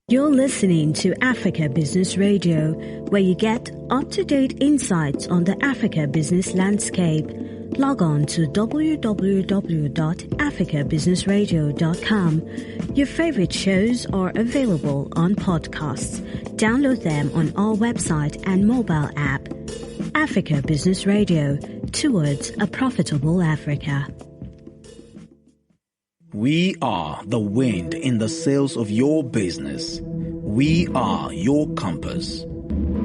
You're listening to Africa Business Radio, where you get up-to-date insights on the Africa business landscape. Log on to www.africabusinessradio.com. Your favorite shows are available on podcasts. Download them on our website and mobile app. Africa Business Radio, towards a profitable Africa. We are the wind in the sails of your business. We are your compass.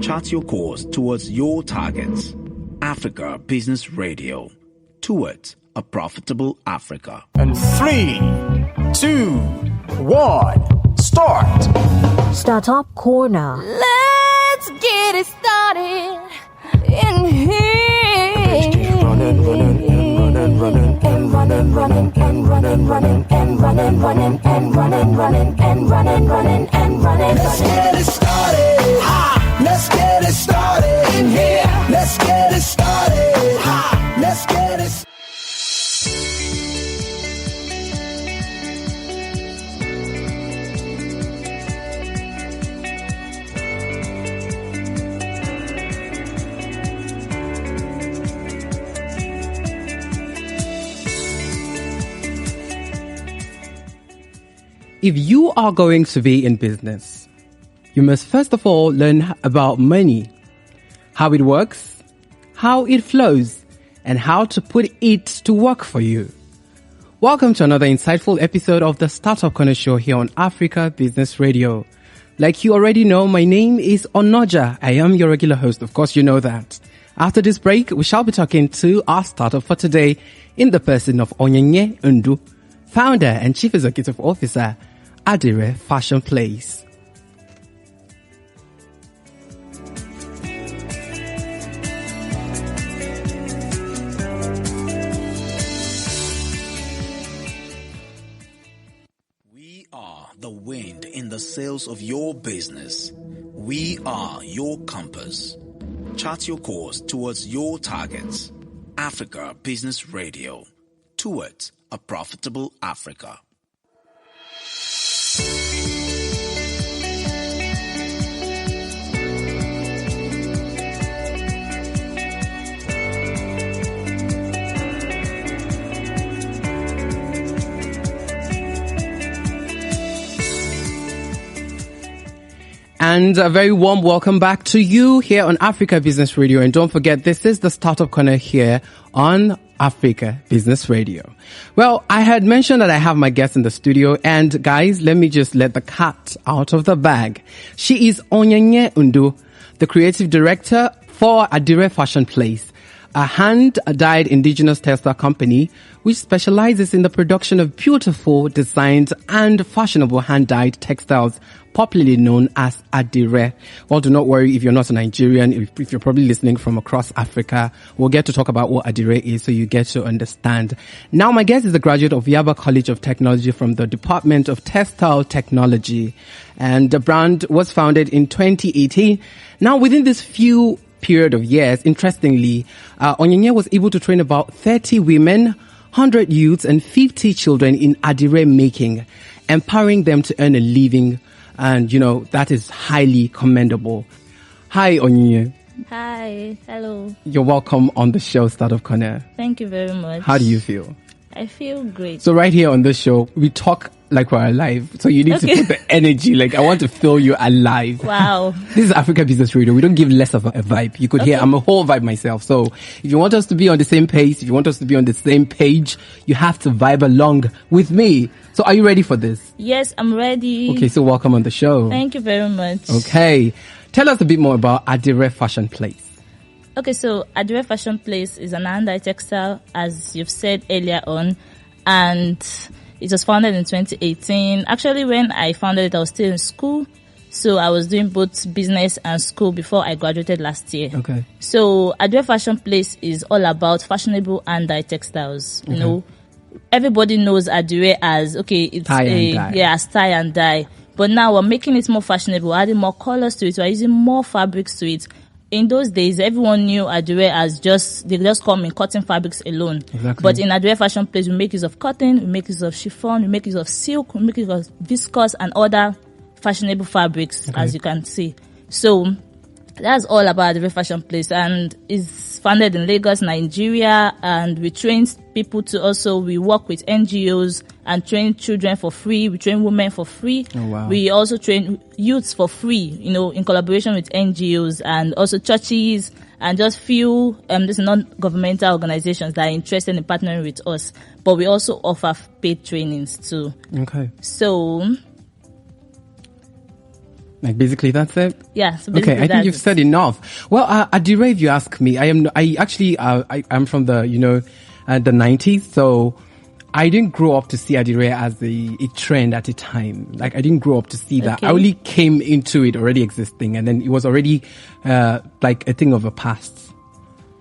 Chart your course towards your targets. Africa Business Radio, towards a profitable Africa. And 3, 2, 1, start. Startup Corner. Let's get it started in here. Running, running, and running, and running, running, and running, running, and running, running, and running, running, and running, running, and running. Let's get it started. Ha! Let's get it started in here. Let's get it started. Ha! Let's get it. If you are going to be in business, you must first of all learn about money, how it works, how it flows, and how to put it to work for you. Welcome to another insightful episode of the Startup Corner Show here on Africa Business Radio. Like you already know, my name is Onoja. I am your regular host. Of course, you know that. After this break, we shall be talking to our startup for today in the person of Onyinye Nduh, founder and chief executive officer, Adire Fashion Place. We are the wind in the sails of your business. We are your compass. Chart your course towards your targets. Africa Business Radio, towards a profitable Africa. And a very warm welcome back to you here on Africa Business Radio. And don't forget, this is the Startup Corner here on Africa Business Radio. Well, I had mentioned that I have my guest in the studio, and guys, let me just let the cat out of the bag. She is Onyinye Nduh, the Creative Director for Adire Fashion Place, a hand-dyed indigenous textile company which specializes in the production of beautiful, designed, and fashionable hand-dyed textiles, popularly known as Adire. Well, do not worry if you're not a Nigerian, if you're probably listening from across Africa. We'll get to talk about what Adire is so you get to understand. Now, my guest is a graduate of Yaba College of Technology from the Department of Textile Technology, and the brand was founded in 2018. Now, within this few period of years, interestingly, Onyinye was able to train about 30 women, 100 youths, and 50 children in Adire making, empowering them to earn a living. And, you know, that is highly commendable. Hi, Onyinye. Hi, hello. You're welcome on the show, Startup Corner. Thank you very much. How do you feel? I feel great. So right here on this show, we talk like we're alive. So you need to put the energy. Like, I want to feel you alive. Wow. This is Africa Business Radio. We don't give less of a vibe. You could hear I'm a whole vibe myself. So if you want us to be on the same pace, if you want us to be on the same page, you have to vibe along with me. So are you ready for this? Yes, I'm ready. Okay, so welcome on the show. Thank you very much. Okay. Tell us a bit more about Adire Fashion Place. Okay, so Adire Fashion Place is an hand-dyed textile, as you've said earlier on, and it was founded in 2018. Actually, when I founded it, I was still in school, so I was doing both business and school before I graduated last year. Okay. So Adire Fashion Place is all about fashionable hand-dyed textiles. You know, everybody knows Adire as it's as tie and dye. But now we're making it more fashionable, adding more colors to it. We're using more fabrics to it. In those days, everyone knew Adire as they just come in cotton fabrics alone. Exactly. But in Adire Fashion Place, we make use of cotton, we make use of chiffon, we make use of silk, we make use of viscose and other fashionable fabrics, as you can see. So that's all about the fashion place, and it's founded in Lagos, Nigeria, and we train people to also, we work with NGOs and train children for free. We train women for free. Oh, wow. We also train youths for free, in collaboration with NGOs and also churches and just few these non-governmental organizations that are interested in partnering with us. But we also offer paid trainings too. Okay. So, like basically that's it. Yeah. So basically okay, I think you've said enough. Well, Adire, if you ask me, I'm from the the 90s, so I didn't grow up to see Adire as a trend at a time. Like I didn't grow up to see that. Okay. I only came into it already existing, and then it was already like a thing of the past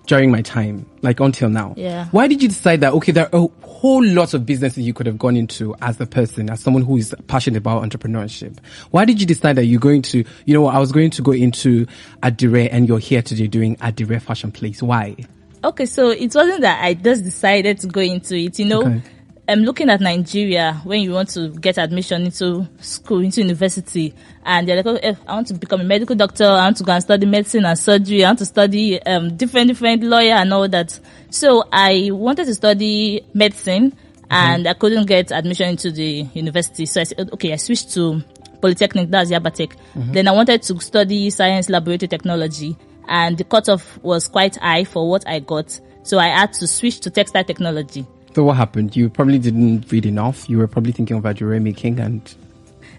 during my time, like until now. Yeah. Why did you decide that, okay, there are a whole lot of businesses you could have gone into as a person, as someone who is passionate about entrepreneurship? Why did you decide that you're going to, I was going to go into Adire, and you're here today doing Adire Fashion Place? Why? Okay, so it wasn't that I just decided to go into it, Okay. I'm looking at Nigeria when you want to get admission into school, into university, and they're like, oh, I want to become a medical doctor, I want to go and study medicine and surgery, I want to study different lawyer and all that. So I wanted to study medicine, and I couldn't get admission into the university. So I said, okay, I switched to Polytechnic, that's Yabatech. Then I wanted to study science laboratory technology, and the cutoff was quite high for what I got. So I had to switch to textile technology. So what happened? You probably didn't read enough. You were probably thinking of Adire making, and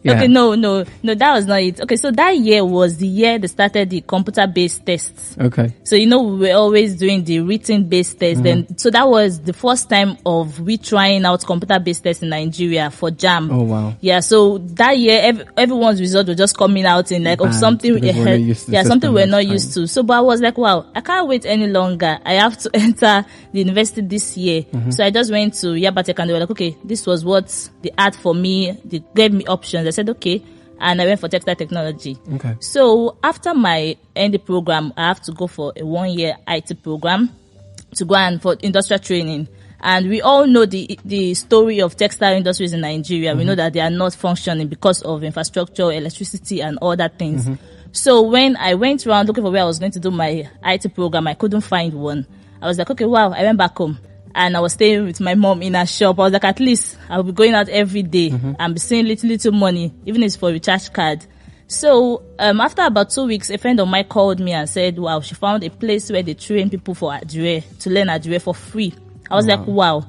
yeah. Okay, no, that was not it. Okay, so that year was the year they started the computer-based tests. Okay. So, we were always doing the written-based tests. Then, so that was the first time of we trying out computer-based tests in Nigeria for JAM. Oh, wow. Yeah, so that year, everyone's result was just coming out in like, of something, something we're not used to. So, but I was like, wow, I can't wait any longer. I have to enter the university this year. So I just went to Yabatech, and they were like, okay, this was what they had for me. They gave me options. I said, okay. And I went for textile technology. Okay. So after my ND program, I have to go for a 1-year IT program to go and for industrial training. And we all know the story of textile industries in Nigeria. We know that they are not functioning because of infrastructure, electricity, and all that things. So when I went around looking for where I was going to do my IT program, I couldn't find one. I was like, okay, wow. I went back home. And I was staying with my mom in a shop. I was like, at least I'll be going out every day and be seeing little money, even if it's for a recharge card. So, after about 2 weeks, a friend of mine called me and said, wow, she found a place where they train people for Adire, to learn Adire for free. I was like, wow.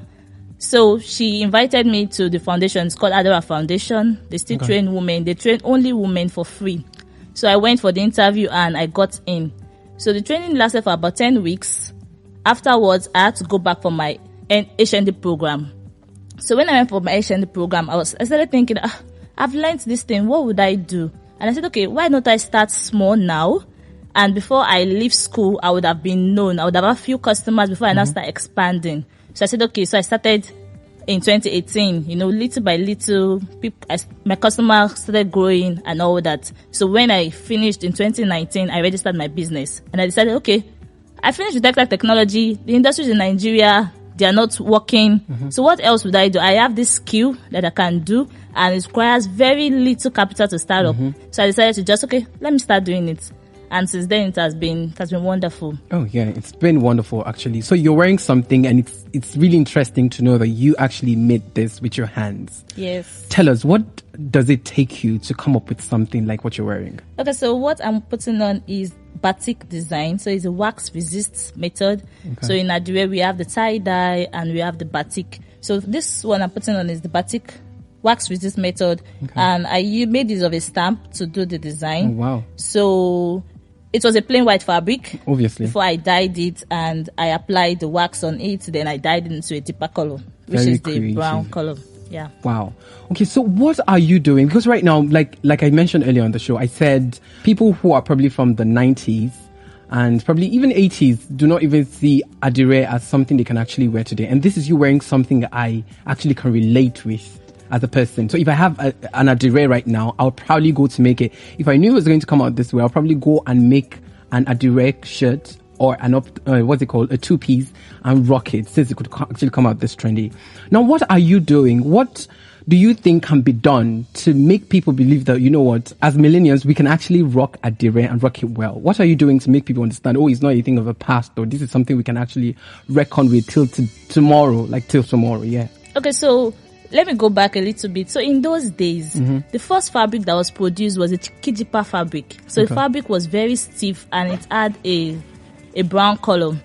So she invited me to the foundation. It's called Adire Foundation. They still train women. They train only women for free. So I went for the interview and I got in. So the training lasted for about 10 weeks. Afterwards, I had to go back for my HND program. So when I went for my HND program, I started thinking, I've learned this thing. What would I do? And I said, okay, why not I start small now? And before I leave school, I would have been known. I would have a few customers before I now start expanding. So I said, okay, so I started in 2018, little by little, my customers started growing and all that. So when I finished in 2019, I registered my business. And I decided, okay, I finished with textile technology. The industries in Nigeria, they are not working. So what else would I do? I have this skill that I can do, and it requires very little capital to start up. So I decided to just, okay, let me start doing it. And since then, it has been wonderful. Oh yeah, it's been wonderful actually. So you're wearing something, and it's really interesting to know that you actually made this with your hands. Yes. Tell us, what does it take you to come up with something like what you're wearing? Okay, so what I'm putting on is batik design. So it's a wax resist method. Okay. So in Adire, we have the tie-dye and we have the batik. So this one I'm putting on is the batik wax resist method. Okay. And I made use of a stamp to do the design. Oh, wow. So it was a plain white fabric. Obviously. Before I dyed it, and I applied the wax on it, then I dyed it into a deeper color, which Very is creative. the brown color. Yeah. Wow. Okay, so what are you doing? Because right now, like I mentioned earlier on the show, I said people who are probably from the 90s and probably even 80s do not even see Adire as something they can actually wear today. And this is you wearing something that I actually can relate with as a person. So if I have an Adire right now, I'll probably go to make it. If I knew it was going to come out this way, I'll probably go and make an Adire shirt or a two-piece and rock it, since it could actually come out this trendy. Now, what are you doing? What do you think can be done to make people believe that, you know what, as millennials, we can actually rock Adire and rock it well? What are you doing to make people understand, oh, it's not a thing of a past, or this is something we can actually reckon with till tomorrow, yeah. Okay, so let me go back a little bit. So in those days, the first fabric that was produced was a kijipa fabric. So the fabric was very stiff and it had a brown color.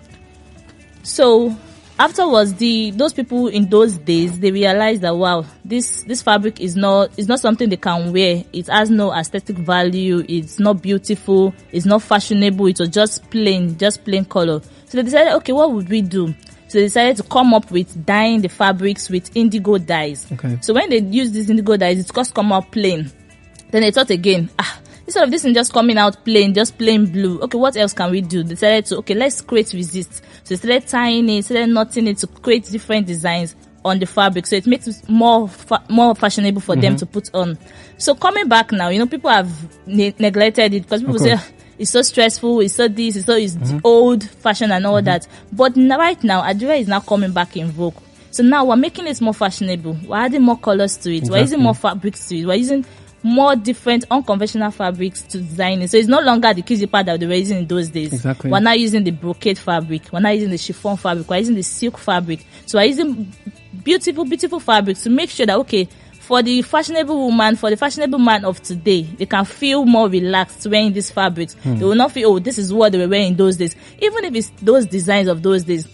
So afterwards, those people in those days, they realized that, wow, this fabric is not something they can wear. It has no aesthetic value. It's not beautiful. It's not fashionable. It was just plain color. So they decided, okay, what would we do? So they decided to come up with dyeing the fabrics with indigo dyes. Okay. So when they used these indigo dyes, it just come out plain. Then they thought again, instead of this thing just coming out plain, just plain blue, okay, what else can we do? They decided to, okay, let's create resist. So they started tying it, started knotting it to create different designs on the fabric. So it makes it more fashionable for them to put on. So coming back now, people have neglected it because people say, it's so stressful, it's so this, it's old fashion and all that. But right now, Adire is now coming back in vogue. So now we're making it more fashionable. We're adding more colors to it. Exactly. We're using more fabrics to it. We're using more different unconventional fabrics to design it. So it's no longer the kijipa that they were using in those days. Exactly. We're now using the brocade fabric. We're now using the chiffon fabric. We're using the silk fabric. So we're using beautiful, beautiful fabrics to make sure that, okay, for the fashionable woman, for the fashionable man of today, they can feel more relaxed wearing these fabrics. They will not feel, oh, this is what they were wearing in those days. Even if it's those designs of those days,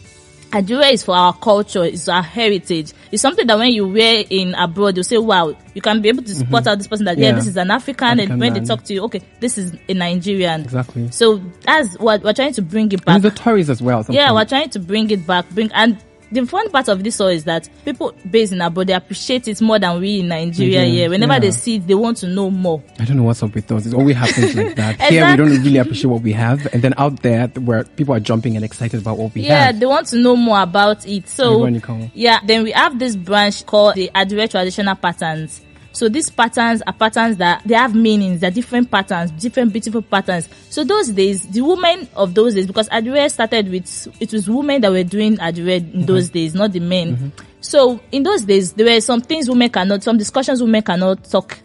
Adire is for our culture, it's our heritage. It's something that when you wear in abroad, you say, wow, you can be able to spot out this person that, this is an African, and when they talk to you, okay, this is a Nigerian. Exactly. So that's what we're trying to bring it back. And the tourists as well. Yeah, we're trying to bring it back. And the fun part of this all is that people based in abroad, they appreciate it more than we in Nigeria here. Whenever they see it, they want to know more. I don't know what's up with us. It always happens like that. Exactly. Here, we don't really appreciate what we have. And then out there, where people are jumping and excited about what we have. Yeah, they want to know more about it. So, then we have this branch called the Adire Traditional Patterns. So these patterns are patterns that they have meanings. They're different patterns, different beautiful patterns. So those days, the women of those days, because Adire started with, it was women that were doing Adire in those days, not the men. So in those days, there were some things some discussions women cannot talk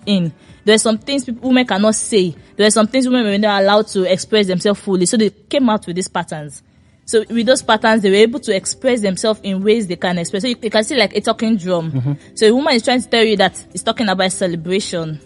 in. There were some things women cannot say. There were some things women were not allowed to express themselves fully. So they came out with these patterns. So with those patterns, they were able to express themselves in ways they can express. So you can see like a talking drum. So a woman is trying to tell you that it's talking about celebration.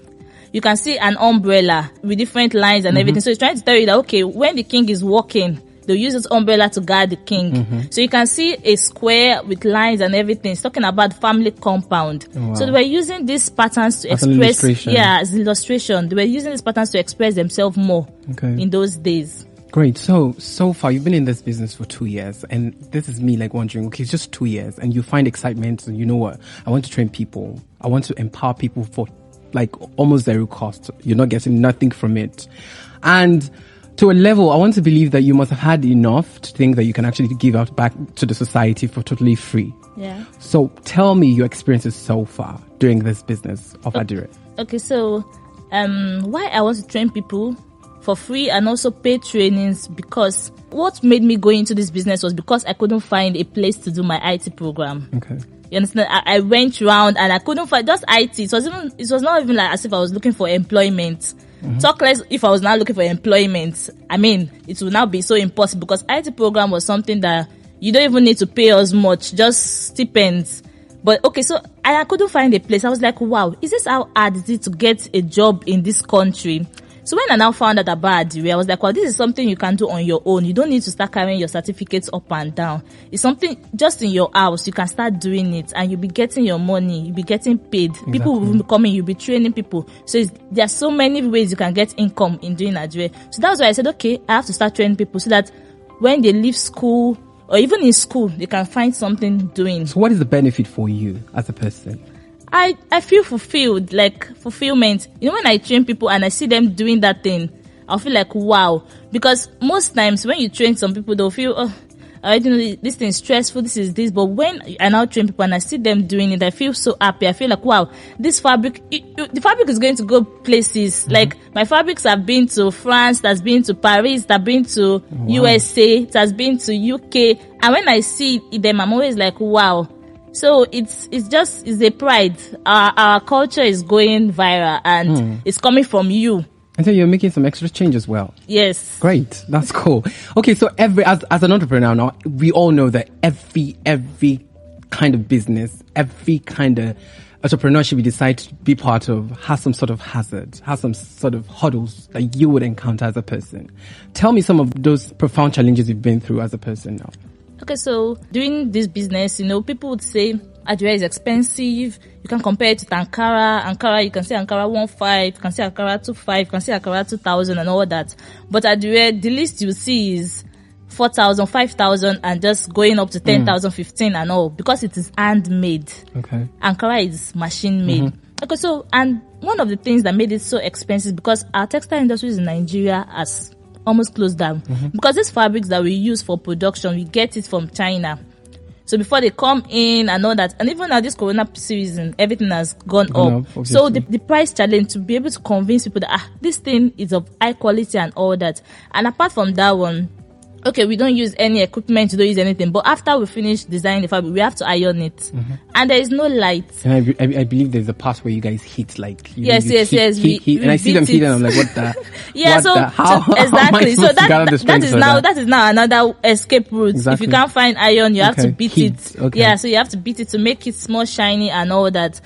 You can see an umbrella with different lines and everything. So it's trying to tell you that, okay, when the king is walking, they'll use this umbrella to guard the king. So you can see a square with lines and everything. It's talking about family compound. Oh, wow. So they were using these patterns to express. As illustration. They were using these patterns to express themselves more in those days. Great. So far, you've been in this business for 2 years, and this is me like wondering, okay, it's just 2 years, and you find excitement, and you know what? I want to train people. I want to empower people for like almost zero cost. You're not getting nothing from it. And to a level, I want to believe that you must have had enough to think that you can actually give out back to the society for totally free. Yeah. So tell me your experiences so far doing this business of Adire. Okay, so why I want to train people for free and also pay trainings, because what made me go into this business was because I couldn't find a place to do my IT program. Okay. You understand? I went around and I couldn't find just IT. It was not even like as if I was looking for employment. Talk less if I was now looking for employment. I mean, it would now be so impossible, because IT program was something that you don't even need to pay as much, just stipends. But okay, so I couldn't find a place. I was like, wow, is this how hard is it to get a job in this country? So when I now found out about Adire, I was like, well, this is something you can do on your own. You don't need to start carrying your certificates up and down. It's something just in your house. You can start doing it and you'll be getting your money. You'll be getting paid. Exactly. People will be coming. You'll be training people. So there are so many ways you can get income in doing Adire. So that's why I said, okay, I have to start training people so that when they leave school or even in school, they can find something doing. So what is the benefit for you as a person? I feel fulfilled, like fulfillment. You know, when I train people and I see them doing that thing, I'll feel like, wow. Because most times when you train some people, they'll feel, oh, I don't know, this thing is stressful, this is this. But when I now train people and I see them doing it, I feel so happy. I feel like, wow, this fabric, the fabric is going to go places. Like my fabrics have been to France, it has been to Paris, it has been to USA, it has been to UK. And when I see them, I'm always like, wow. So it's a pride. Our culture is going viral and it's coming from you. And so you're making some extra change as well. Yes. Great. That's cool. Okay. So as an entrepreneur now, we all know that every kind of business, every kind of entrepreneurship you decide to be part of has some sort of hazard, has some sort of hurdles that you would encounter as a person. Tell me some of those profound challenges you've been through as a person now. Okay, so doing this business, people would say Adire is expensive. You can compare it to Ankara. Ankara, you can say Ankara 1.5, you can say Ankara 2.5, you can say Ankara 2,000 and all that. But Adire, the least you see is 4,000, 5,000 and just going up to 10,000, 15 and all, because it is handmade. Okay. Ankara is machine made. Okay, so, and one of the things that made it so expensive because our textile industries in Nigeria has almost closed down. Because these fabrics that we use for production, we get it from China. So before they come in and all that, and even now this Corona season, everything has gone up. So the price challenge to be able to convince people that this thing is of high quality and all that. And apart from that one, okay, we don't use any equipment, we don't use anything. But after we finish designing the fabric, we have to iron it. And there is no light. And I believe there's a part where you guys heat, like... Yes. Heat. And I see them heat and I'm like, what the... How exactly. So that is now another escape route. Exactly. If you can't find iron, you have to beat it. Okay. Yeah, so you have to beat it to make it more shiny and all that.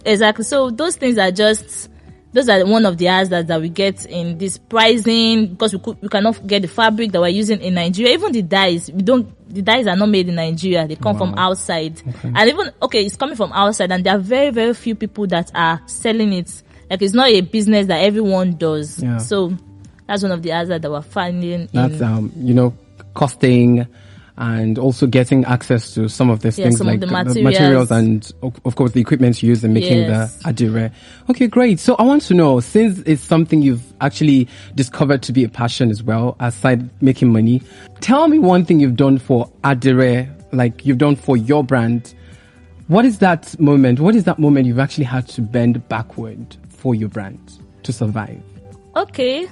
Exactly. So those things are just... Those are one of the hazards that we get in this pricing, because we cannot get the fabric that we're using in Nigeria. Even the dyes, the dyes are not made in Nigeria. They come from outside. Okay. And even, it's coming from outside and there are very, very few people that are selling it. Like, it's not a business that everyone does. Yeah. So that's one of the hazards that we're finding. That's, costing, and also getting access to some of these things like the materials and of course the equipment used in making the Adire. Okay, great. So I want to know, since it's something you've actually discovered to be a passion as well, aside making money, tell me one thing you've done for Adire, like you've done for your brand. What is that moment you've actually had to bend backward for your brand to survive? Okay.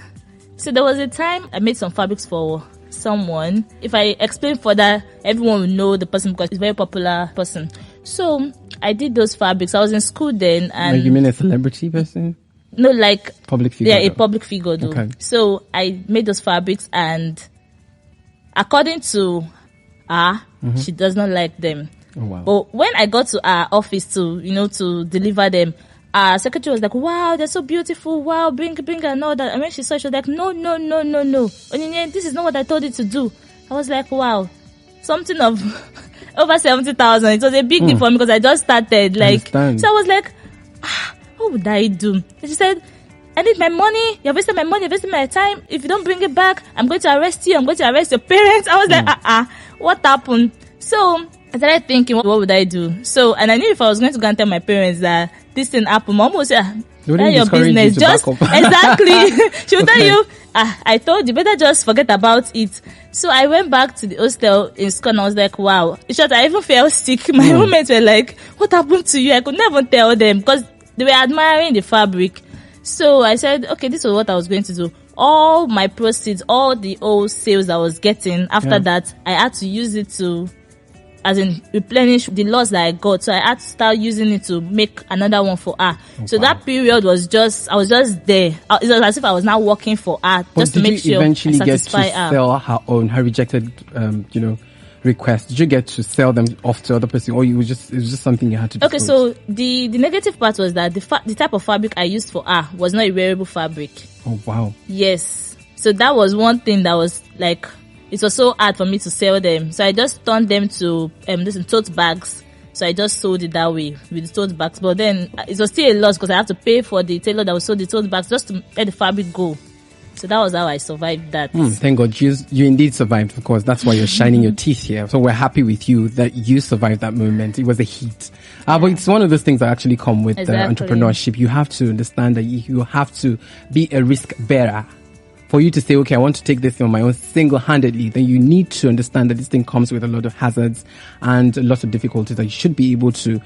So there was a time I made some fabrics for someone. If I explain further, everyone will know the person because he's a very popular person. So I did those fabrics. I was in school then, and like, you mean a celebrity person? No, like public figure. Yeah, a public figure though. Okay. So I made those fabrics, and according to her, she does not like them. Oh, wow. But when I got to her office to deliver them, our secretary was like, wow, they're so beautiful. Wow, bring and all that. And when she saw it, she was like, no. Onyinye, this is not what I told you to do. I was like, wow, something of over 70,000. It was a big deal for me because I just started. So I was like, what would I do? And she said, I need my money. You're wasting my money. You're wasting my time. If you don't bring it back, I'm going to arrest you. I'm going to arrest your parents. I was like, what happened? So I started thinking, what would I do? So, and I knew if I was going to go and tell my parents that this thing happened, Mom would say, that's your business. Just exactly. She would tell you, I told you, better just forget about it. So I went back to the hostel in school and I was like, wow. In short, I even felt sick. My roommates were like, what happened to you? I could never tell them because they were admiring the fabric. So I said, okay, this was what I was going to do. All my proceeds, all the old sales I was getting, after that, I had to use it to, as in replenish the loss that I got. So I had to start using it to make another one for her. So that period was I was just there. It was as if I was now working for her, just to make sure I satisfy her. Did you eventually get to sell her rejected, requests? Did you get to sell them off to other person, or it was just something you had to do? Okay, so the negative part was that the type of fabric I used for her was not a wearable fabric. Oh, wow. Yes. So that was one thing that was like, it was so hard for me to sell them. So I just turned them to tote bags. So I just sold it that way with the tote bags. But then it was still a loss because I have to pay for the tailor that was sold the tote bags just to let the fabric go. So that was how I survived that. Thank God. You indeed survived, of course. That's why you're shining your teeth here. So we're happy with you that you survived that moment. It was a heat. But it's one of those things that actually come with entrepreneurship. You have to understand that you have to be a risk bearer. For you to say, okay, I want to take this on my own single-handedly, then you need to understand that this thing comes with a lot of hazards and a lot of difficulties that you should be able to,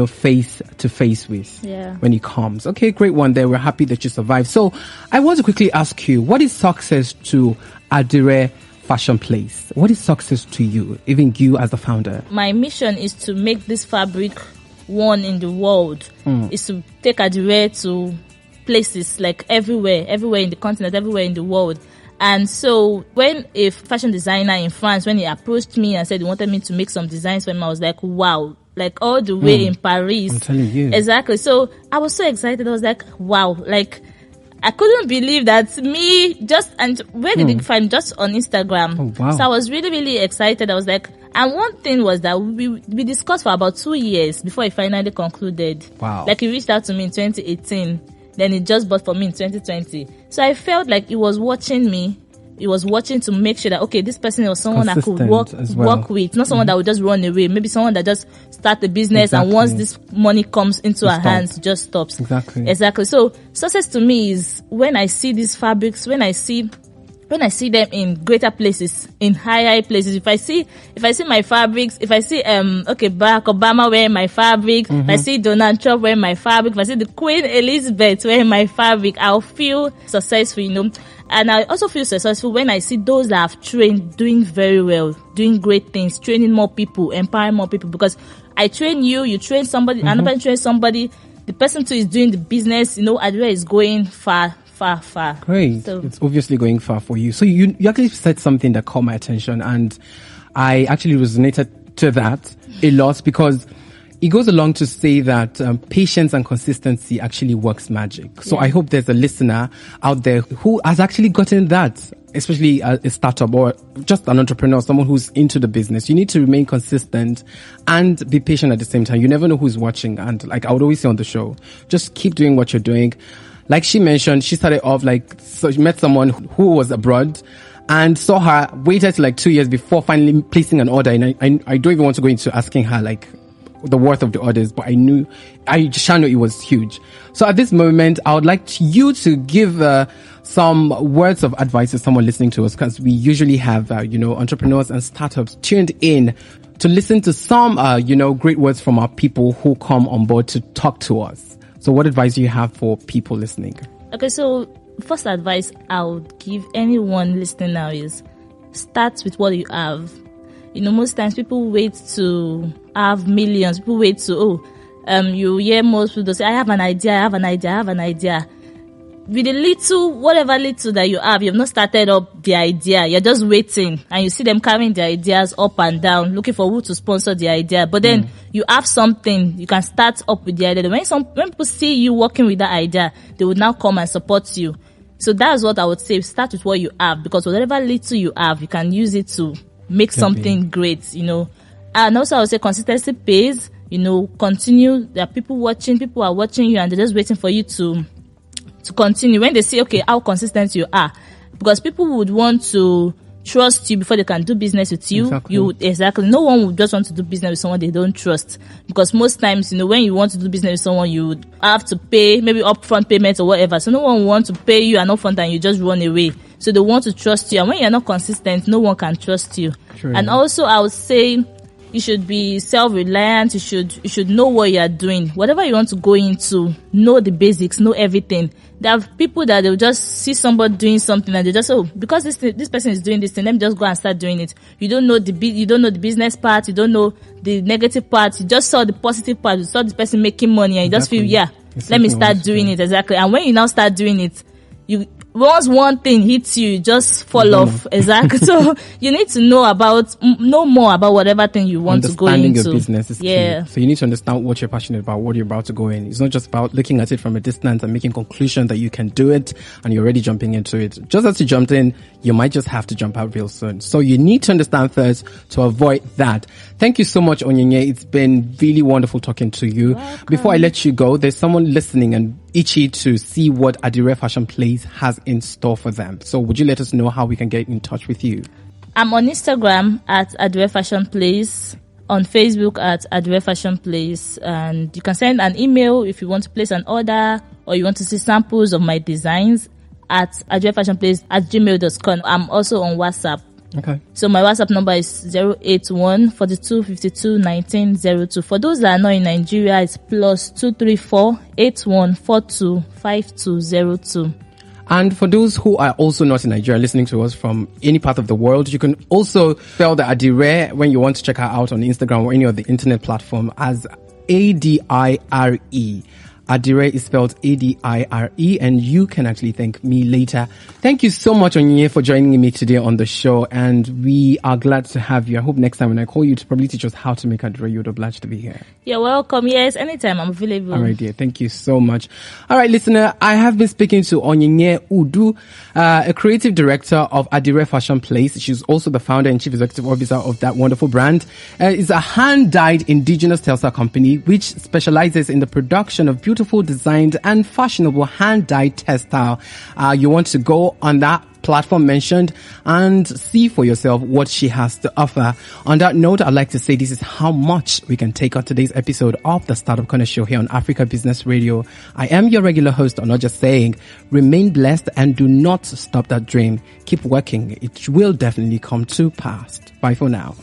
face to face with when it comes. Okay, great one there. We're happy that you survived. So I want to quickly ask you, what is success to Adire Fashion Place. What is success to you, even you as the founder? My mission is to make this fabric one in the world. Is to take Adire to places like everywhere in the continent, everywhere in the world. And so when a fashion designer in France, when he approached me and said he wanted me to make some designs for him, I was like, wow, like all the way in Paris. I'm telling you. Exactly. So I was so excited. I was like, wow, like I couldn't believe that me and where did it find? Just on Instagram. Oh, wow. So I was really, really excited. I was like, and one thing was that we discussed for about 2 years before it finally concluded. Wow. Like he reached out to me in 2018. Then he just bought for me in 2020. So I felt like he was watching me. He was watching to make sure that, okay, this person was someone I could work with, not someone that would just run away. Maybe someone that just start a business and once this money comes into our hands, it just stops. Exactly. So success to me is when I see these fabrics, when I see them in greater places, in higher places. If I see my fabrics, if I see Barack Obama wearing my fabric, if I see Donald Trump wearing my fabric, if I see the Queen Elizabeth wearing my fabric, I'll feel successful, you know. And I also feel successful when I see those that I've trained doing very well, doing great things, training more people, empowering more people. Because I train you train somebody, another person trains somebody, the person too is doing the business, you know, Adire is going far. Great. So, it's obviously going far for you. So you actually said something that caught my attention, and I actually resonated to that a lot, because it goes along to say that patience and consistency actually works magic. So I hope there's a listener out there who has actually gotten that, especially a startup or just an entrepreneur, someone who's into the business. You need to remain consistent and be patient at the same time. You never know who's watching. And like I would always say on the show, just keep doing what you're doing. Like she mentioned, she started off so she met someone who was abroad and saw her, waited like 2 years before finally placing an order. And I don't even want to go into asking her like the worth of the orders, but I just know it was huge. So at this moment, I would like you to give some words of advice to someone listening to us, because we usually have, entrepreneurs and startups tuned in to listen to some, great words from our people who come on board to talk to us. So what advice do you have for people listening? Okay, so first advice I would give anyone listening now is start with what you have. You know, most times people wait to have millions. People wait to, you hear most people say, I have an idea. With the whatever little that you have not started up the idea. You're just waiting, and you see them carrying their ideas up and down, looking for who to sponsor the idea. But then you have something, you can start up with the idea. When people see you working with that idea, they would now come and support you. So that's what I would say. Start with what you have, because whatever little you have, you can use it to make something great, you know. And also I would say consistency pays, you know, continue. There are people are watching you, and they're just waiting for you to continue. When they see, okay, how consistent you are, because people would want to trust you before they can do business with you. Exactly. No one would just want to do business with someone they don't trust, because most times, you know, when you want to do business with someone, you would have to pay maybe upfront payments or whatever. So no one will want to pay you an upfront and you just run away. So they want to trust you, and when you're not consistent, no one can trust you. True. And also I would say you should be self-reliant. You should know what you are doing. Whatever you want to go into, know the basics, know everything. There are people that they'll just see somebody doing something and they just, because this person is doing this thing, let me just go and start doing it. You don't know the business part. You don't know the negative part. You just saw the positive part. You saw this person making money, and you just feel, let me start doing it. Exactly. And when you now start doing it, once one thing hits you just fall off. Exactly. So you need to know more about whatever thing you want to go into. Understanding your business is key. So you need to understand what you're passionate about, what you're about to go in. It's not just about looking at it from a distance and making conclusion that you can do it and you're already jumping into it. Just as you jumped in, you might just have to jump out real soon. So you need to understand first to avoid that. Thank you so much, Onyinye. It's been really wonderful talking to you. Welcome. Before I let you go, there's someone listening and itchy to see what Adire Fashion Place has in store for them. So would you let us know how we can get in touch with you? I'm on Instagram at Adire Fashion Place, on Facebook at Adire Fashion Place, and you can send an email if you want to place an order or you want to see samples of my designs at adirefashionplace@gmail.com. I'm also on WhatsApp. Okay. So my WhatsApp number is 081 42 52 1902. For those that are not in Nigeria, it's +234 81 42 5202. And for those who are also not in Nigeria, listening to us from any part of the world, you can also spell the Adire when you want to check her out on Instagram or any of the internet platform as Adire. Adire is spelled Adire, and you can actually thank me later. Thank you so much, Onyinye, for joining me today on the show, and we are glad to have you. I hope next time when I call you to probably teach us how to make Adire, you're obliged to be here. You're welcome. Yes, anytime. I'm available. All right, dear. Thank you so much. All right, listener, I have been speaking to Onyinye Nduh, a creative director of Adire Fashion Place. She's also the founder and chief executive officer of that wonderful brand. It's a hand-dyed indigenous textile company which specializes in the production of beautiful designed and fashionable hand-dyed textile. You want to go on that platform mentioned and see for yourself what she has to offer. On that note, I'd like to say this is how much we can take on today's episode of the Startup Corner Show here on Africa Business Radio. I am your regular host, I'm not just saying, remain blessed and do not stop that dream. Keep working. It will definitely come to pass. Bye for now.